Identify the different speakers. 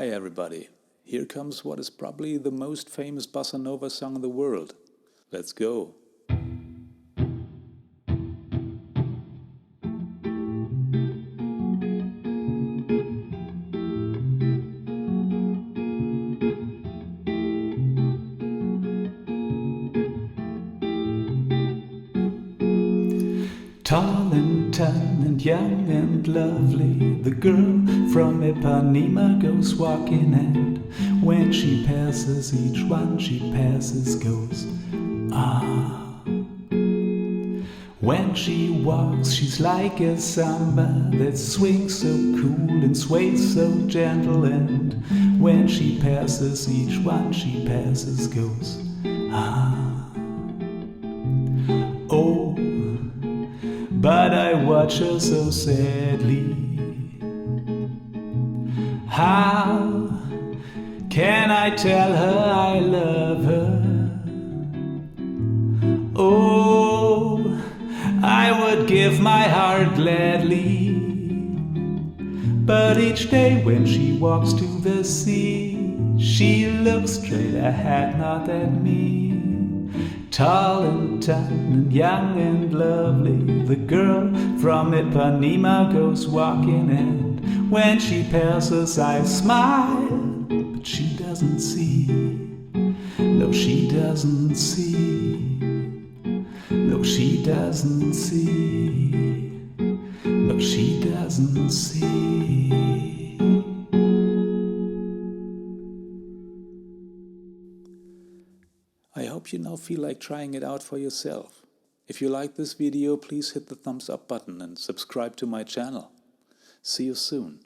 Speaker 1: Hi everybody, here comes what is probably the most famous bossa nova song in the world. Let's go!
Speaker 2: Tall and tan and young and lovely, the girl from Ipanema goes walking, and when she passes, each one she passes goes, ah. When she walks, she's like a samba that swings so cool and sways so gentle, and when she passes, each one she passes goes, ah. Oh, but I watch her so sadly. How can I tell her I love her? Oh, I would give my heart gladly, but each day when she walks to the sea, she looks straight ahead, not at me. Tall and tan and young and lovely, the girl from Ipanema goes walking, and when she passes I smile, but she doesn't see. No, she doesn't see. No, she doesn't see. No, she doesn't see.
Speaker 1: I hope you now feel like trying it out for yourself. If you like this video, please hit the thumbs up button and subscribe to my channel. See you soon.